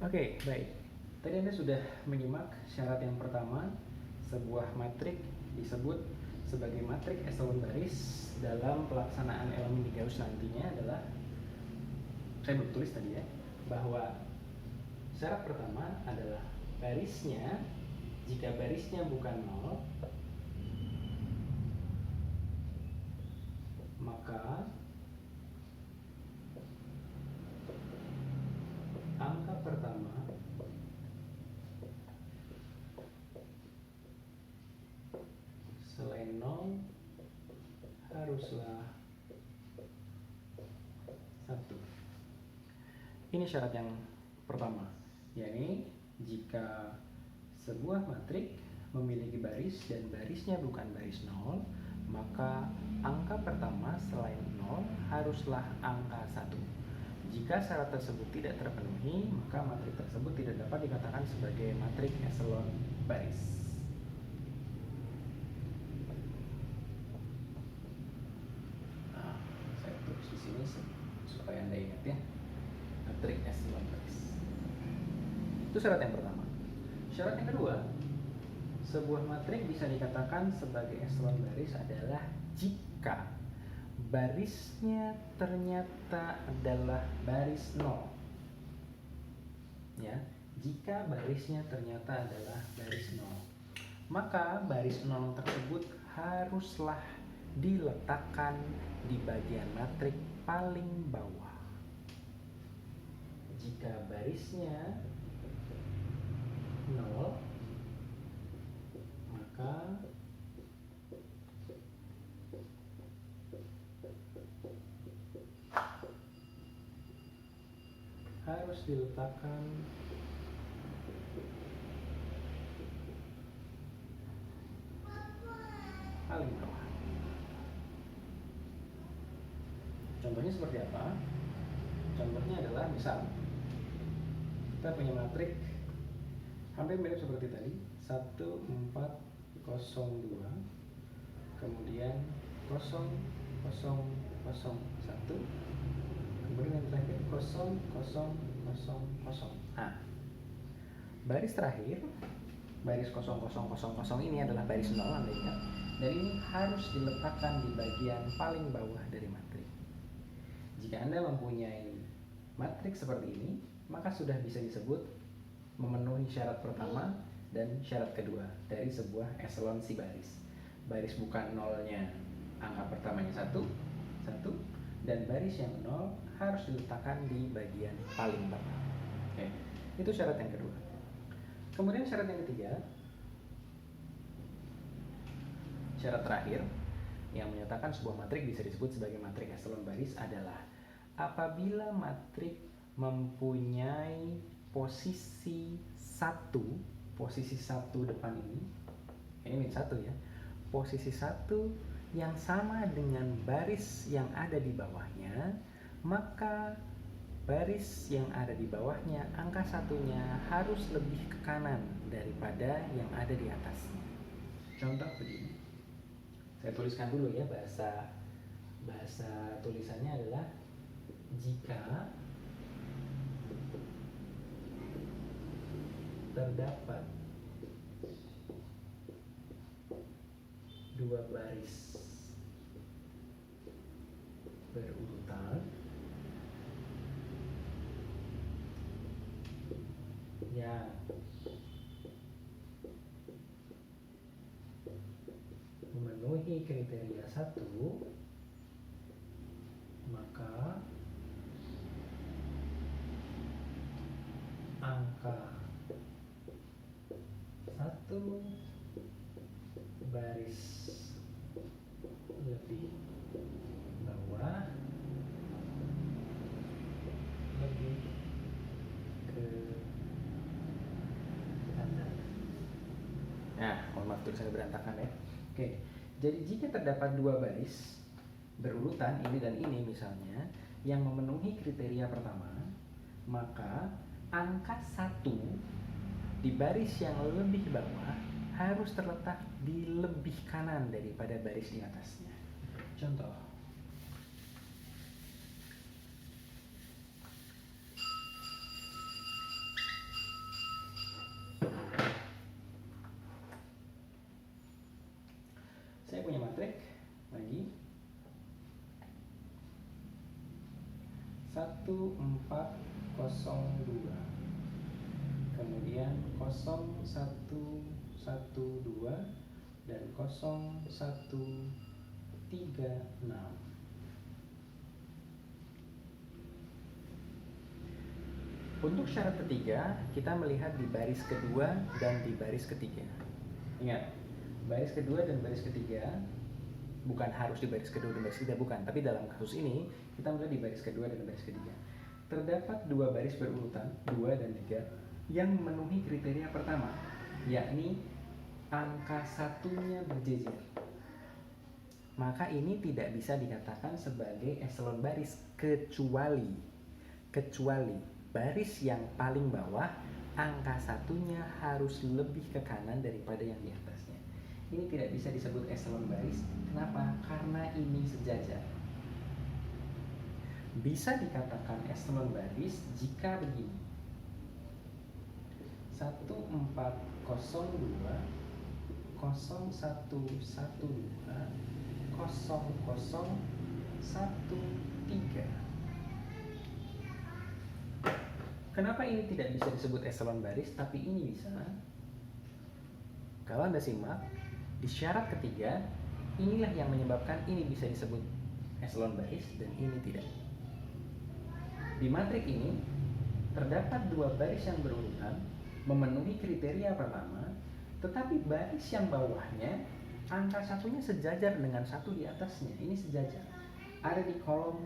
Oke, baik. Tadi Anda sudah menyimak syarat yang pertama, sebuah matrik disebut sebagai matrik eselon baris dalam pelaksanaan elemen Gauss nantinya adalah, saya belum tulis tadi ya, bahwa syarat pertama adalah barisnya, jika barisnya bukan 0, maka angka pertama selain 0 haruslah 1. Ini syarat yang pertama, yakni jika sebuah matrik memiliki baris dan barisnya bukan baris 0, maka angka pertama selain 0 haruslah angka 1. Jika syarat tersebut tidak terpenuhi, maka matrik tersebut tidak dapat dikatakan sebagai matrik eselon baris. Nah, saya tulis di sini supaya Anda ingat ya, matrik eselon baris. Itu syarat yang pertama. Syarat yang kedua, sebuah matrik bisa dikatakan sebagai eselon baris adalah jika barisnya ternyata adalah baris 0. Ya, jika barisnya ternyata adalah baris 0, maka baris 0 tersebut haruslah diletakkan di bagian matrik paling bawah. Jika barisnya 0, maka harus diletakkan paling bawah. Contohnya seperti apa? Contohnya adalah misal kita punya matrik hampir mirip seperti tadi, 1 4 0 2, kemudian 0 0 0 1, kemudian yang terakhir 0 0 0 0. Nah, baris terakhir, baris 0 0 0 0 ini adalah baris 0, Anda ingat, dan ini harus diletakkan di bagian paling bawah dari matrik. Jika Anda mempunyai matrik seperti ini, maka sudah bisa disebut memenuhi syarat pertama dan syarat kedua dari sebuah eselon si baris. Baris bukan 0-nya angka pertamanya 1, dan baris yang 0 harus diletakkan di bagian paling bawah. Oke, itu syarat yang kedua. Kemudian syarat yang ketiga, syarat terakhir yang menyatakan sebuah matrik bisa disebut sebagai matrik eselon baris adalah apabila matrik mempunyai posisi 1 depan ini 1 ya, posisi 1 yang sama dengan baris yang ada di bawahnya, maka baris yang ada di bawahnya angka 1-nya harus lebih ke kanan daripada yang ada di atasnya. Contoh begini, saya tuliskan dulu ya, bahasa tulisannya adalah jika terdapat 2 baris berurutan yang memenuhi kriteria 1, maka angka 1 baris lebih bawah lebih ke kanan. Nah, mohon maaf tulisannya berantakan ya. Oke, jadi jika terdapat 2 baris berurutan ini dan ini misalnya yang memenuhi kriteria pertama, maka angka 1 di baris yang lebih bawah harus terletak di lebih kanan daripada baris di atasnya. Contoh, Saya punya matrik lagi 1402, kemudian 0112 dan 0136. Untuk syarat ketiga, kita melihat di baris kedua dan di baris ketiga. Ingat, baris kedua dan baris ketiga bukan harus di baris kedua dan baris ketiga, bukan. Tapi dalam kasus ini, kita melihat di baris kedua dan baris ketiga. Terdapat dua baris berurutan, 2 dan 3, yang memenuhi kriteria pertama, yakni angka satunya berjejer. Maka ini tidak bisa dikatakan sebagai eselon baris, kecuali baris yang paling bawah angka satunya harus lebih ke kanan daripada yang di atasnya. Ini tidak bisa disebut eselon baris. Kenapa? Karena ini sejajar. Bisa dikatakan eselon baris jika begini: 1402, 0112, 0013. Kenapa ini tidak bisa disebut eselon baris, tapi ini bisa? Kalau Anda simak, di syarat ketiga, inilah yang menyebabkan ini bisa disebut eselon baris dan ini tidak. Di matrik ini, terdapat dua baris yang berurutan, memenuhi kriteria pertama, tetapi baris yang bawahnya, angka satunya sejajar dengan satu di atasnya. Ini sejajar, ada di kolom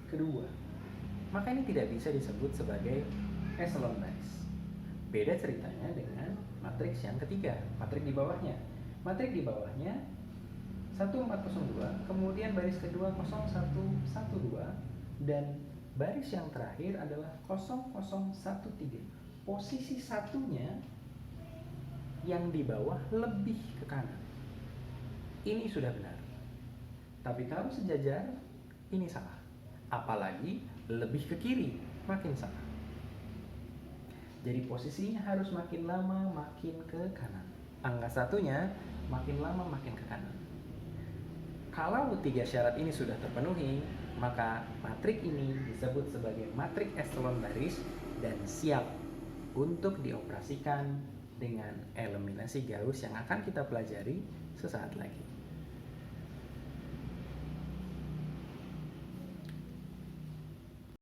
kedua. Maka ini tidak bisa disebut sebagai eselon baris. Beda ceritanya dengan matriks yang ketiga, matrik di bawahnya. Matrik di bawahnya 1402, kemudian baris kedua 0112, dan baris yang terakhir adalah 0013. Posisi satunya yang di bawah lebih ke kanan. Ini sudah benar. Tapi kalau sejajar, ini salah. Apalagi lebih ke kiri, makin salah. Jadi posisinya harus makin lama makin ke kanan. Angka satunya makin lama makin ke kanan. Kalau tiga syarat ini sudah terpenuhi, maka matrik ini disebut sebagai matrik eselon baris dan siap untuk dioperasikan dengan eliminasi Gauss yang akan kita pelajari sesaat lagi.